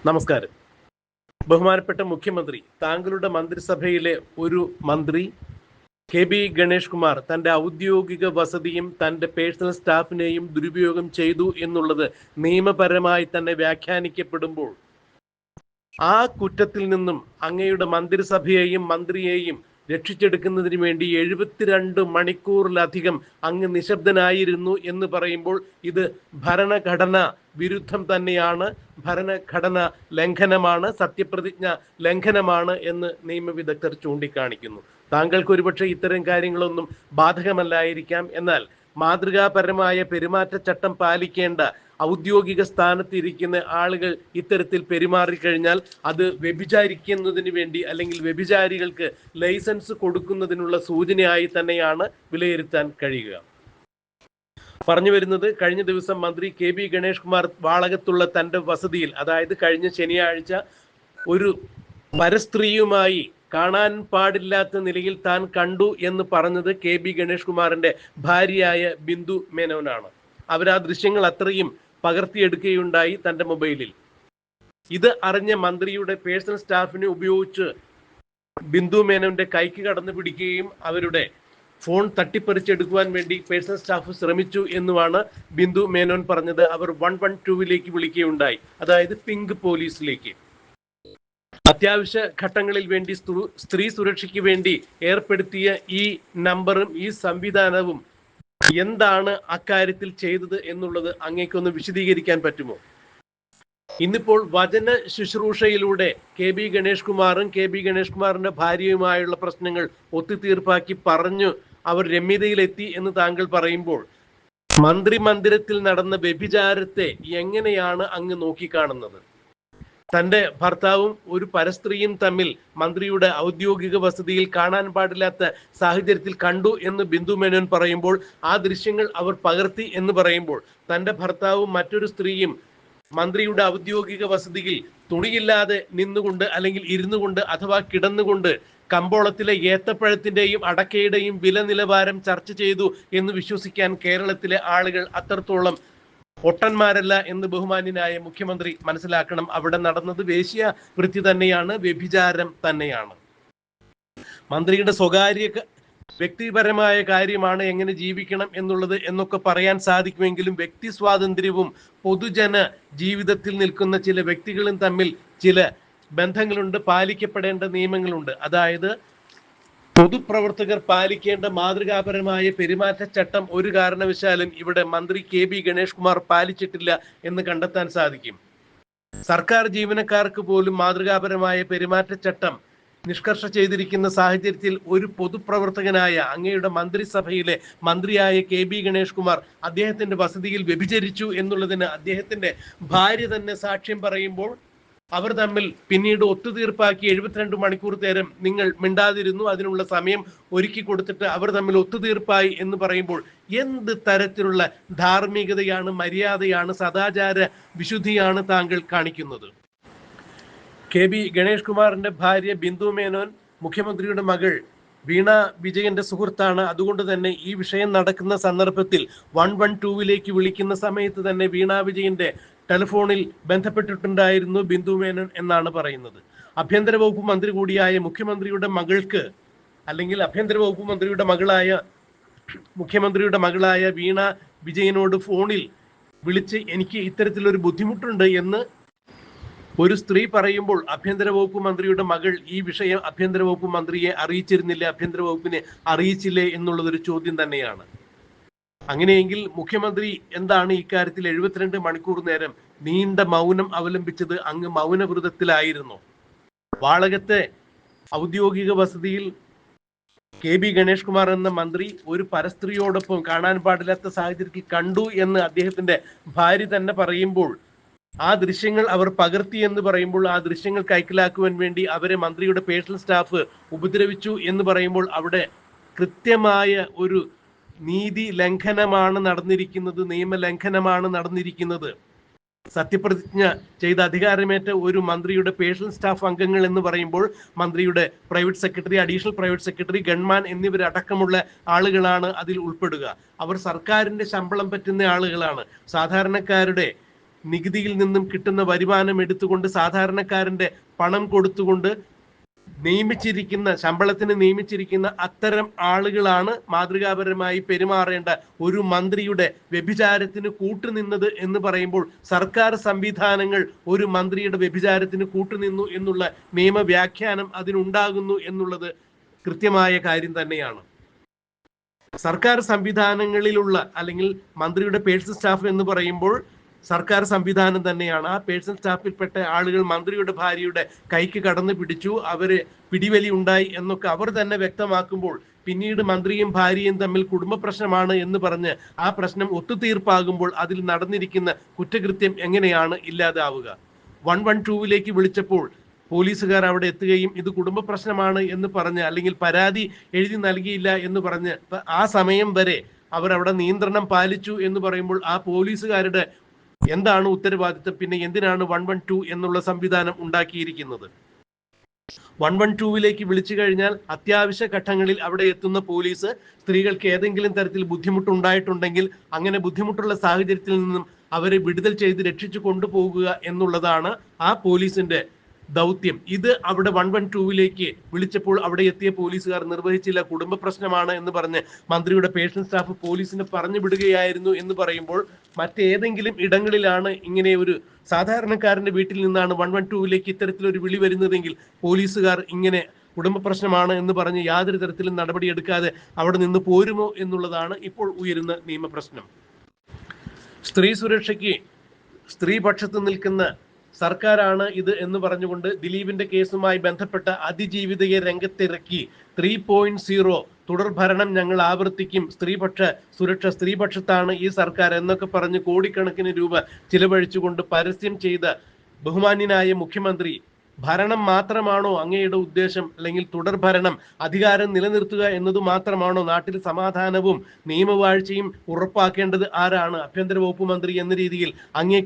നമസ്കാരം. ബഹുമാനപ്പെട്ട മുഖ്യമന്ത്രി, താങ്കളുടെ മന്ത്രിസഭയിലെ ഒരു മന്ത്രി കെ.ബി. ഗണേഷ് കുമാർ തൻ്റെ ഔദ്യോഗിക വസതിയും തൻ്റെ പേഴ്സണൽ സ്റ്റാഫിനെയും ദുരുപയോഗം ചെയ്തു എന്നുള്ളത് നിയമപരമായി തന്നെ വ്യാഖ്യാനിക്കപ്പെടുമ്പോൾ ആ കുറ്റത്തിൽ നിന്നും അങ്ങയുടെ മന്ത്രിസഭയെയും മന്ത്രിയെയും രക്ഷിച്ചെടുക്കുന്നതിന് വേണ്ടി 72 മണിക്കൂറിലധികം അങ്ങ് നിശബ്ദനായിരുന്നു എന്ന് പറയുമ്പോൾ ഇത് ഭരണഘടന വിരുദ്ധം തന്നെയാണ്, ഭരണഘടന ലംഘനമാണ്, സത്യപ്രതിജ്ഞ ലംഘനമാണ് എന്ന് നിയമവിദഗ്ധർ ചൂണ്ടിക്കാണിക്കുന്നു. താങ്കൾക്ക് ഒരുപക്ഷെ ഇത്തരം കാര്യങ്ങളൊന്നും ബാധകമല്ലായിരിക്കാം. എന്നാൽ മാതൃകാപരമായ പെരുമാറ്റച്ചട്ടം പാലിക്കേണ്ട ഔദ്യോഗിക സ്ഥാനത്തിരിക്കുന്ന ആളുകൾ ഇത്തരത്തിൽ പെരുമാറിക്കഴിഞ്ഞാൽ അത് വ്യഭിചാരിക്കുന്നതിന് വേണ്ടി അല്ലെങ്കിൽ വ്യഭിചാരികൾക്ക് ലൈസൻസ് കൊടുക്കുന്നതിനുള്ള സൂചനയായി തന്നെയാണ് വിലയിരുത്താൻ കഴിയുക. പറഞ്ഞു വരുന്നത്, കഴിഞ്ഞ ദിവസം മന്ത്രി കെ.ബി. ഗണേഷ് കുമാർ വാളകത്തുള്ള തൻ്റെ വസതിയിൽ, അതായത് കഴിഞ്ഞ ശനിയാഴ്ച ഒരു പരസ്ത്രീയുമായി കാണാൻ പാടില്ലാത്ത നിലയിൽ താൻ കണ്ടു എന്ന് പറഞ്ഞത് കെ.ബി. ഗണേഷ് കുമാറിന്റെ ഭാര്യയായ ബിന്ദു മേനോനാണ്. അവരാ ദൃശ്യങ്ങൾ അത്രയും പകർത്തിയെടുക്കുകയുണ്ടായി തൻ്റെ മൊബൈലിൽ. ഇത് അറിഞ്ഞ മന്ത്രിയുടെ പേഴ്സണൽ സ്റ്റാഫിനെ ഉപയോഗിച്ച് ബിന്ദു മേനോന്റെ കൈക്ക് കടന്നു പിടിക്കുകയും അവരുടെ ഫോൺ തട്ടിപ്പറിച്ചെടുക്കുവാൻ വേണ്ടി പേഴ്സണൽ സ്റ്റാഫ് ശ്രമിച്ചു എന്നുമാണ് ബിന്ദു മേനോൻ പറഞ്ഞത്. അവർ 112 വിളിക്കുകയുണ്ടായി, അതായത് പിങ്ക് പോലീസിലേക്ക്. അത്യാവശ്യ ഘട്ടങ്ങളിൽ വേണ്ടി സ്ത്രീ സുരക്ഷയ്ക്ക് വേണ്ടി ഏർപ്പെടുത്തിയ ഈ നമ്പറും ഈ സംവിധാനവും എന്താണ് അക്കാര്യത്തിൽ ചെയ്തത് എന്നുള്ളത് അങ്ങേക്കൊന്ന് വിശദീകരിക്കാൻ പറ്റുമോ? ഇന്നിപ്പോൾ വചന ശുശ്രൂഷയിലൂടെ കെ.ബി. ഗണേഷ് കുമാറും കെ.ബി. ഗണേഷ് കുമാറിന്റെ ഭാര്യയുമായുള്ള പ്രശ്നങ്ങൾ ഒത്തുതീർപ്പാക്കി പറഞ്ഞു അവർ രമ്യതയിലെത്തി എന്ന് താങ്കൾ പറയുമ്പോൾ മന്ത്രിമന്ദിരത്തിൽ നടന്ന വ്യഭിചാരത്തെ എങ്ങനെയാണ് അങ്ങ് നോക്കിക്കാണുന്നത്? തൻ്റെ ഭർത്താവും ഒരു പരസ്ത്രീയും തമ്മിൽ മന്ത്രിയുടെ ഔദ്യോഗിക വസതിയിൽ കാണാൻ പാടില്ലാത്ത സാഹചര്യത്തിൽ കണ്ടു എന്ന് ബിന്ദു മേനോൻ പറയുമ്പോൾ, ആ ദൃശ്യങ്ങൾ അവർ പകർത്തി എന്ന് പറയുമ്പോൾ, തൻ്റെ ഭർത്താവും മറ്റൊരു സ്ത്രീയും മന്ത്രിയുടെ ഔദ്യോഗിക വസതിയിൽ തുണിയില്ലാതെ നിന്നുകൊണ്ട് അല്ലെങ്കിൽ ഇരുന്നു കൊണ്ട് അഥവാ കിടന്നുകൊണ്ട് കമ്പോളത്തിലെ ഏത്തപ്പഴത്തിന്റെയും അടക്കയുടെയും വില നിലവാരം ചർച്ച ചെയ്തു എന്ന് വിശ്വസിക്കാൻ കേരളത്തിലെ ആളുകൾ അത്രത്തോളം ഒട്ടന്മാരല്ല എന്ന് ബഹുമാന്യനായ മുഖ്യമന്ത്രി മനസ്സിലാക്കണം. അവിടെ നടന്നത് വേശ്യ വൃത്തി തന്നെയാണ്, വ്യഭിചാരം തന്നെയാണ്. മന്ത്രിയുടെ സ്വകാര്യ വ്യക്തിപരമായ കാര്യമാണ് എങ്ങനെ ജീവിക്കണം എന്നുള്ളത് എന്നൊക്കെ പറയാൻ സാധിക്കുമെങ്കിലും വ്യക്തി സ്വാതന്ത്ര്യവും പൊതുജന ജീവിതത്തിൽ നിൽക്കുന്ന ചില വ്യക്തികളും തമ്മിൽ ചില ബന്ധങ്ങളുണ്ട്, പാലിക്കപ്പെടേണ്ട നിയമങ്ങളുണ്ട്. അതായത് പൊതുപ്രവർത്തകർ പാലിക്കേണ്ട മാതൃകാപരമായ പെരുമാറ്റച്ചട്ടം ഒരു കാരണവശാലും ഇവിടെ മന്ത്രി കെ.ബി. ഗണേഷ് കുമാർ പാലിച്ചിട്ടില്ല എന്ന് കണ്ടെത്താൻ സാധിക്കും. സർക്കാർ ജീവനക്കാർക്ക് പോലും മാതൃകാപരമായ പെരുമാറ്റച്ചട്ടം നിഷ്കർഷ ചെയ്തിരിക്കുന്ന സാഹചര്യത്തിൽ ഒരു പൊതുപ്രവർത്തകനായ അങ്ങയുടെ മന്ത്രിസഭയിലെ മന്ത്രിയായ കെ.ബി. ഗണേഷ് കുമാർ അദ്ദേഹത്തിന്റെ വസതിയിൽ വ്യഭിചരിച്ചു എന്നുള്ളതിന് അദ്ദേഹത്തിന്റെ ഭാര്യ തന്നെ സാക്ഷ്യം പറയുമ്പോൾ അവർ തമ്മിൽ പിന്നീട് ഒത്തുതീർപ്പാക്കി 72 മണിക്കൂർ നേരം നിങ്ങൾ മിണ്ടാതിരുന്നു, അതിനുള്ള സമയം ഒരുക്കി കൊടുത്തിട്ട് അവർ തമ്മിൽ ഒത്തുതീർപ്പായി എന്ന് പറയുമ്പോൾ എന്ത് തരത്തിലുള്ള ധാർമ്മികതയാണ്, മര്യാദയാണ്, സദാചാര വിശുദ്ധിയാണ് താങ്കൾ കാണിക്കുന്നത്? കെ.ബി. ഗണേഷ് കുമാറിന്റെ ഭാര്യ ബിന്ദു മേനോൻ മുഖ്യമന്ത്രിയുടെ മകൾ വീണ വിജയന്റെ സുഹൃത്താണ്. അതുകൊണ്ട് തന്നെ ഈ വിഷയം നടക്കുന്ന സന്ദർഭത്തിൽ 112 വിളിക്കുന്ന സമയത്ത് തന്നെ വീണ വിജയന്റെ ടെലിഫോണിൽ ബന്ധപ്പെട്ടിട്ടുണ്ടായിരുന്നു ബിന്ദു മേനോൻ എന്നാണ് പറയുന്നത്. ആഭ്യന്തര വകുപ്പ് മന്ത്രി കൂടിയായ മുഖ്യമന്ത്രിയുടെ മകൾക്ക് അല്ലെങ്കിൽ ആഭ്യന്തര വകുപ്പ് മന്ത്രിയുടെ മകളായ മുഖ്യമന്ത്രിയുടെ മകളായ വീണ വിജയനോട് ഫോണിൽ വിളിച്ച് എനിക്ക് ഇത്തരത്തിലൊരു ബുദ്ധിമുട്ടുണ്ട് എന്ന് ഒരു സ്ത്രീ പറയുമ്പോൾ ആഭ്യന്തര വകുപ്പ് മന്ത്രിയുടെ മകൾ ഈ വിഷയം ആഭ്യന്തര വകുപ്പ് മന്ത്രിയെ അറിയിച്ചിരുന്നില്ല, ആഭ്യന്തര വകുപ്പിനെ അറിയിച്ചില്ലേ എന്നുള്ളതൊരു ചോദ്യം തന്നെയാണ്. അങ്ങനെയെങ്കിൽ മുഖ്യമന്ത്രി എന്താണ് ഇക്കാര്യത്തിൽ 72 മണിക്കൂർ നേരം നീണ്ട മൗനം അവലംബിച്ചത്? അങ്ങ് മൗനവ്രതത്തിലായിരുന്നു. വാളകത്തെ ഔദ്യോഗിക വസതിയിൽ കെ.ബി. ഗണേഷ് കുമാർ എന്ന മന്ത്രി ഒരു പരസ്ത്രീയോടൊപ്പം കാണാൻ പാടില്ലാത്ത സാഹചര്യത്തിൽ കണ്ടു എന്ന് അദ്ദേഹത്തിന്റെ ഭാര്യ തന്നെ പറയുമ്പോൾ, ആ ദൃശ്യങ്ങൾ അവർ പകർത്തി എന്ന് പറയുമ്പോൾ, ആ ദൃശ്യങ്ങൾ കൈക്കലാക്കുവാൻ വേണ്ടി അവരെ മന്ത്രിയുടെ പേഴ്സണൽ സ്റ്റാഫ് ഉപദ്രവിച്ചു എന്ന് പറയുമ്പോൾ അവിടെ കൃത്യമായ ഒരു നീതി ലംഘനമാണ് നടന്നിരിക്കുന്നത്, നിയമലംഘനമാണ് നടന്നിരിക്കുന്നത്. സത്യപ്രതിജ്ഞ ചെയ്ത അധികാരമേറ്റ ഒരു മന്ത്രിയുടെ പേഴ്സണൽ സ്റ്റാഫ് അംഗങ്ങൾ എന്ന് പറയുമ്പോൾ മന്ത്രിയുടെ private secretary, additional private secretary, gunman എന്നിവരടക്കമുള്ള ആളുകളാണ് അതിൽ ഉൾപ്പെടുക. അവർ സർക്കാരിന്റെ ശമ്പളം പറ്റുന്ന ആളുകളാണ്. സാധാരണക്കാരുടെ നികുതിയിൽ നിന്നും കിട്ടുന്ന വരുമാനം എടുത്തുകൊണ്ട് സാധാരണക്കാരന്റെ പണം കൊടുത്തുകൊണ്ട് ശമ്പളത്തിന് നിയമിച്ചിരിക്കുന്ന അത്തരം ആളുകളാണ് മാതൃകാപരമായി പെരുമാറേണ്ട ഒരു മന്ത്രിയുടെ വ്യഭിചാരത്തിന് കൂട്ടുനിന്നത് എന്ന് പറയുമ്പോൾ സർക്കാർ സംവിധാനങ്ങൾ ഒരു മന്ത്രിയുടെ വ്യഭിചാരത്തിന് കൂട്ടുനിന്നു എന്നുള്ള നിയമവ്യാഖ്യാനം അതിനുണ്ടാകുന്നു എന്നുള്ളത് കൃത്യമായ കാര്യം തന്നെയാണ്. സർക്കാർ സംവിധാനങ്ങളിലുള്ള അല്ലെങ്കിൽ മന്ത്രിയുടെ പേഴ്സണൽ സ്റ്റാഫ് എന്ന് പറയുമ്പോൾ സർക്കാർ സംവിധാനം തന്നെയാണ്. ആ പേഴ്സണൽ സ്റ്റാഫിൽപ്പെട്ട ആളുകൾ മന്ത്രിയുടെ ഭാര്യയുടെ കൈക്ക് കടന്നു പിടിച്ചു, അവര് പിടിവലി ഉണ്ടായി എന്നൊക്കെ അവർ തന്നെ വ്യക്തമാക്കുമ്പോൾ പിന്നീട് മന്ത്രിയും ഭാര്യയും തമ്മിൽ കുടുംബ പ്രശ്നമാണ് എന്ന് പറഞ്ഞ് ആ പ്രശ്നം ഒത്തുതീർപ്പാകുമ്പോൾ അതിൽ നടന്നിരിക്കുന്ന കുറ്റകൃത്യം എങ്ങനെയാണ് ഇല്ലാതാവുക? 112 വിളിച്ചപ്പോൾ പോലീസുകാർ അവിടെ എത്തുകയും ഇത് കുടുംബ പ്രശ്നമാണ് എന്ന് പറഞ്ഞ് അല്ലെങ്കിൽ പരാതി എഴുതി നൽകിയില്ല എന്ന് പറഞ്ഞ് ആ സമയം വരെ അവർ അവിടെ നിയന്ത്രണം പാലിച്ചു എന്ന് പറയുമ്പോൾ ആ പോലീസുകാരുടെ എന്താണ് ഉത്തരവാദിത്തം? പിന്നെ എന്തിനാണ് 112 എന്നുള്ള സംവിധാനം ഉണ്ടാക്കിയിരിക്കുന്നത്? 112 വിളിച്ചു കഴിഞ്ഞാൽ അത്യാവശ്യ ഘട്ടങ്ങളിൽ അവിടെ എത്തുന്ന പോലീസ് സ്ത്രീകൾക്ക് ഏതെങ്കിലും തരത്തിൽ ബുദ്ധിമുട്ടുണ്ടായിട്ടുണ്ടെങ്കിൽ അങ്ങനെ ബുദ്ധിമുട്ടുള്ള സാഹചര്യത്തിൽ നിന്നും അവരെ വിടുതൽ ചെയ്ത് രക്ഷിച്ചു കൊണ്ടുപോകുക എന്നുള്ളതാണ് ആ പോലീസിന്റെ ദൗത്യം. ഇത് അവിടെ 112 വിളിച്ചപ്പോൾ അവിടെ എത്തിയ പോലീസുകാർ നിർവഹിച്ചില്ല. കുടുംബ പ്രശ്നമാണ് എന്ന് പറഞ്ഞ് മന്ത്രിയുടെ പേഴ്സണൽ സ്റ്റാഫ് പോലീസിനെ പറഞ്ഞു വിടുകയായിരുന്നു എന്ന് പറയുമ്പോൾ മറ്റേതെങ്കിലും ഇടങ്ങളിലാണ് ഇങ്ങനെ ഒരു സാധാരണക്കാരന്റെ വീട്ടിൽ നിന്നാണ് 112 ഇത്തരത്തിലൊരു വിളി വരുന്നതെങ്കിൽ പോലീസുകാർ ഇങ്ങനെ കുടുംബ പ്രശ്നമാണ് എന്ന് പറഞ്ഞ് യാതൊരു തരത്തിലും നടപടിയെടുക്കാതെ അവിടെ നിന്ന് പോരുമോ എന്നുള്ളതാണ് ഇപ്പോൾ ഉയരുന്ന നിയമപ്രശ്നം. സ്ത്രീ സുരക്ഷയ്ക്ക് സ്ത്രീപക്ഷത്ത് നിൽക്കുന്ന സർക്കാരാണ് ഇത് എന്ന് പറഞ്ഞുകൊണ്ട് ദിലീപിന്റെ കേസുമായി ബന്ധപ്പെട്ട അതിജീവിതയെ രംഗത്തിറക്കി 3.0 തുടർഭരണം ഞങ്ങൾ ആവർത്തിക്കും, സ്ത്രീപക്ഷത്താണ് ഈ സർക്കാർ എന്നൊക്കെ പറഞ്ഞ് കോടിക്കണക്കിന് രൂപ ചിലവഴിച്ചുകൊണ്ട് പരസ്യം ചെയ്ത ബഹുമാന്യനായ മുഖ്യമന്ത്രി ഭരണം മാത്രമാണോ അങ്ങയുടെ ഉദ്ദേശം? അല്ലെങ്കിൽ തുടർഭരണം, അധികാരം നിലനിർത്തുക എന്നത് മാത്രമാണോ? നാട്ടിൽ സമാധാനവും നിയമവാഴ്ചയും ഉറപ്പാക്കേണ്ടത് ആരാണ്? ആഭ്യന്തര വകുപ്പ് മന്ത്രി എന്ന രീതിയിൽ അങ്ങേ